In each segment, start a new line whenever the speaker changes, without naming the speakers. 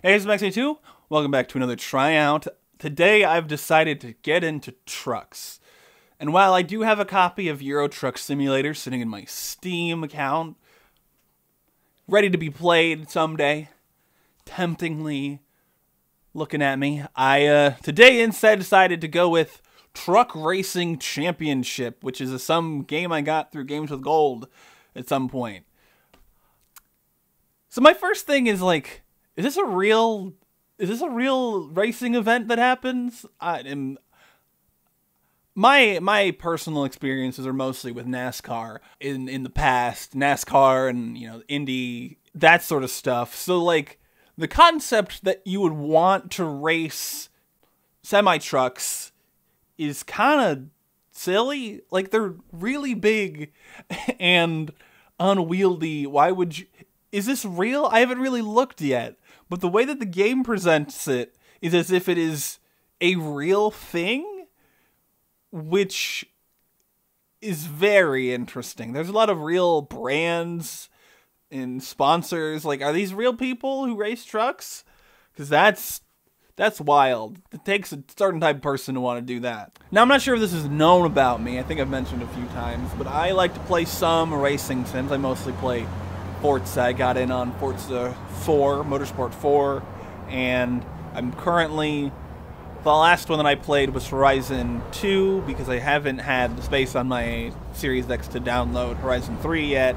Hey, it's Max82. Welcome back to another tryout. Today I've decided to get into trucks. And while I do have a copy of Euro Truck Simulator sitting in my Steam account, ready to be played someday, temptingly looking at me, I today instead decided to go with Truck Racing Championship, which is some game I got through Games with Gold at some point. So my first thing is like, is this a real racing event that happens? My personal experiences are mostly with NASCAR in the past, NASCAR and, you know, Indy, that sort of stuff. So like the concept that you would want to race semi-trucks is kind of silly. Like, they're really big and unwieldy. Why would you... Is this real? I haven't really looked yet. But the way that the game presents it is as if it is a real thing, which is very interesting. There's a lot of real brands and sponsors. Like, are these real people who race trucks? Because that's wild. It takes a certain type of person to want to do that. Now, I'm not sure if this is known about me. I think I've mentioned a few times, but I like to play some racing sims. I mostly play Forza. I got in on Forza 4, Motorsport 4, and I'm currently... The last one that I played was Horizon 2, because I haven't had the space on my Series X to download Horizon 3 yet.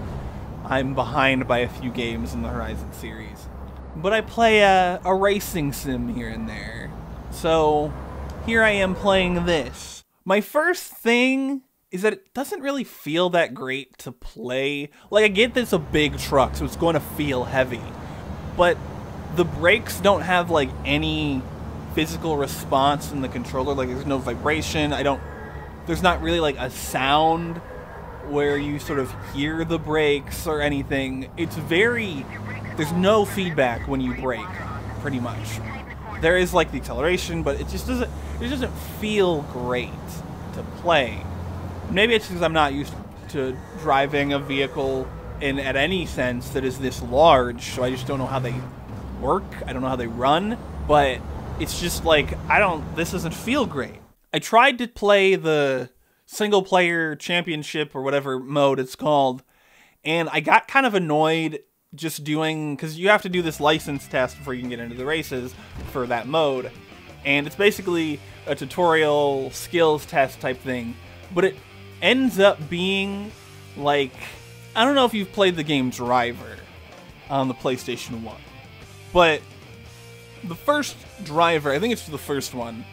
I'm behind by a few games in the Horizon series. But I play a racing sim here and there. So, here I am playing this. My first thing is that it doesn't really feel that great to play. Like, I get that it's a big truck, so it's going to feel heavy. But the brakes don't have, like, any physical response in the controller. Like, there's no vibration. There's not really, like, a sound where you sort of hear the brakes or anything. It's very... There's no feedback when you brake, pretty much. There is, like, the acceleration, but it just doesn't feel great to play. Maybe it's because I'm not used to driving a vehicle at any sense that is this large, so I just don't know how they work. I don't know how they run, but it's just like, this doesn't feel great. I tried to play the single player championship or whatever mode it's called, and I got kind of annoyed just doing, because you have to do this license test before you can get into the races for that mode, and it's basically a tutorial skills test type thing, but it ends up being like, I don't know if you've played the game Driver on the PlayStation 1, but the first Driver, I think it's the first one,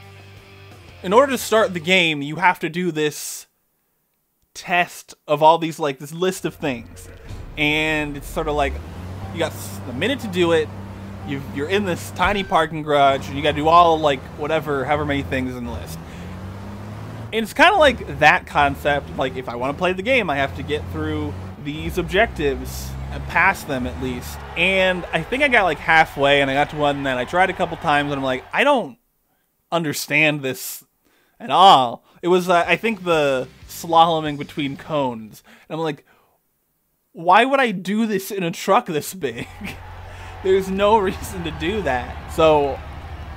in order to start the game, you have to do this test of all these, like, this list of things. And it's sort of like, you got a minute to do it, you're in this tiny parking garage, and you gotta do all, like, however many things in the list. And it's kind of like that concept. Like, if I want to play the game, I have to get through these objectives, pass them at least. And I think I got like halfway, and I got to one, and then I tried a couple times, and I'm like, I don't understand this at all. It was, I think, the slaloming between cones. And I'm like, why would I do this in a truck this big? There's no reason to do that. So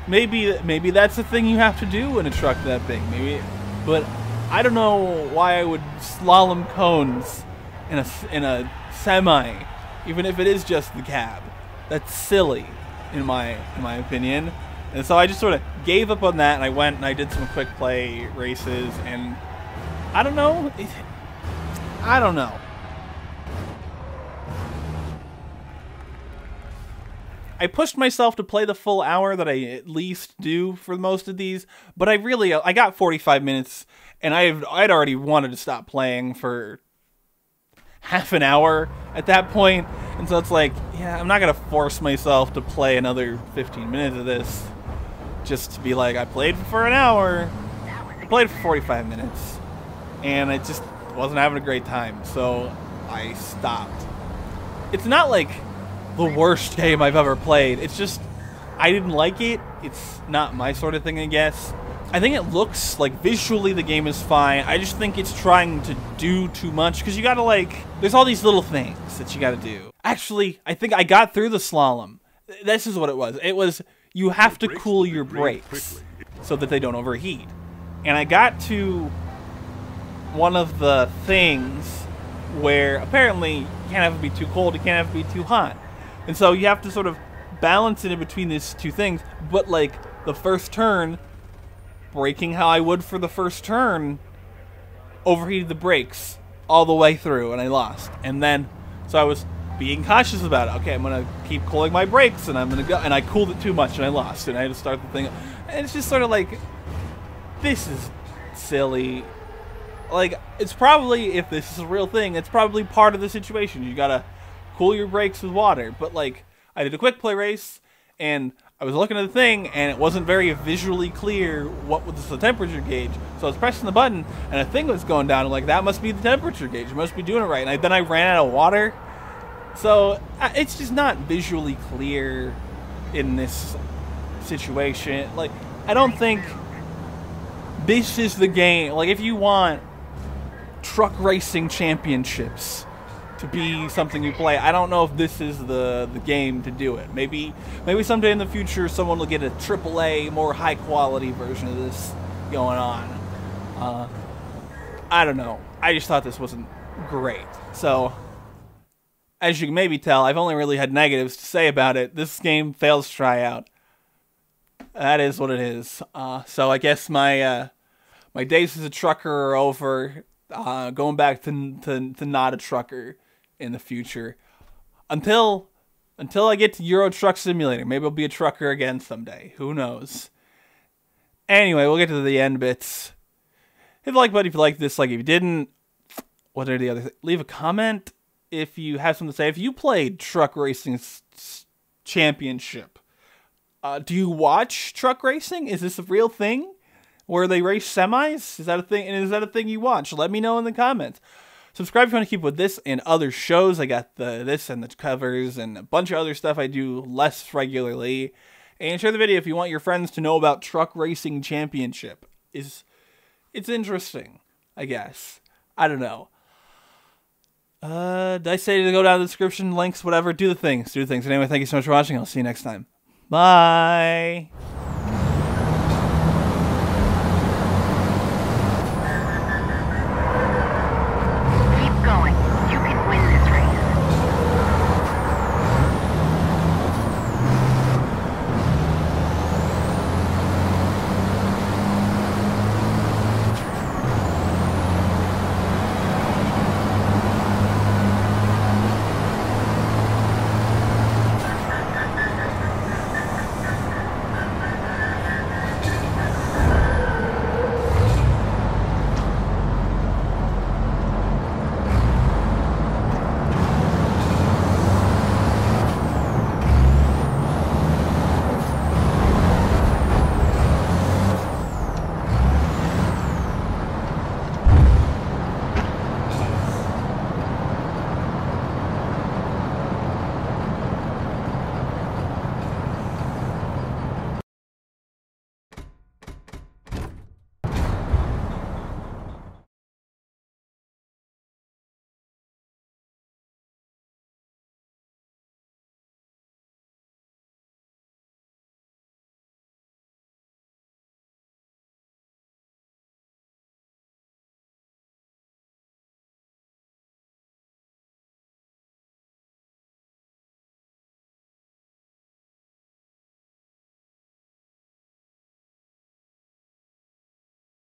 maybe that's the thing you have to do in a truck that big. Maybe. But I don't know why I would slalom cones in a semi, even if it is just the cab. That's silly, in my opinion. And so I just sort of gave up on that, and I went and I did some quick play races, and I don't know. I don't know. I pushed myself to play the full hour that I at least do for most of these, but I got 45 minutes, and I'd already wanted to stop playing for half an hour at that point, and so it's like, yeah, I'm not gonna force myself to play another 15 minutes of this just to be like, I played for an hour. I played for 45 minutes, and I just wasn't having a great time, so I stopped. It's not like the worst game I've ever played. It's just, I didn't like it. It's not my sort of thing, I guess. I think it looks like visually the game is fine. I just think it's trying to do too much, because you gotta, like, there's all these little things that you gotta do. Actually, I think I got through the slalom. this is what it was. It was, you have to cool your brakes so that they don't overheat. And I got to one of the things where apparently you can't have it be too cold, you can't have it be too hot. And so you have to sort of balance it in between these two things. But like the first turn, braking how I would for the first turn, overheated the brakes all the way through, and I lost. And then, so I was being cautious about it. Okay, I'm gonna keep cooling my brakes, and I'm gonna go. And I cooled it too much, and I lost. And I had to start the thing. And it's just sort of like, this is silly. Like, it's probably, if this is a real thing, it's probably part of the situation. You gotta cool your brakes with water. But like, I did a quick play race, and I was looking at the thing, and it wasn't very visually clear what was the temperature gauge. So I was pressing the button, and a thing was going down. I'm like, that must be the temperature gauge. It must be doing it right. And then I ran out of water. So it's just not visually clear in this situation. Like, I don't think this is the game. Like, if you want truck racing championships to be something you play, I don't know if this is the game to do it. Maybe someday in the future someone will get a AAA, more high quality version of this going on. I don't know. I just thought this wasn't great. So, as you can maybe tell, I've only really had negatives to say about it. This game fails tryout. That is what it is. So I guess my my days as a trucker are over. Going back to not a trucker in the future, until I get to Euro Truck Simulator. Maybe I'll be a trucker again someday. Who knows? Anyway, we'll get to the end bits. Hit the like button if you like this. Like if you didn't, what are the other things? Leave a comment if you have something to say. If you played Truck Racing Championship, do you watch truck racing? Is this a real thing where they race semis? Is that a thing? And is that a thing you watch? Let me know in the comments. Subscribe if you want to keep with this and other shows. I got this and the covers and a bunch of other stuff I do less regularly. And share the video if you want your friends to know about Truck Racing Championship. It's interesting, I guess. I don't know. Did I say to go down to the description, links, whatever? Do the things. Anyway, thank you so much for watching. I'll see you next time. Bye.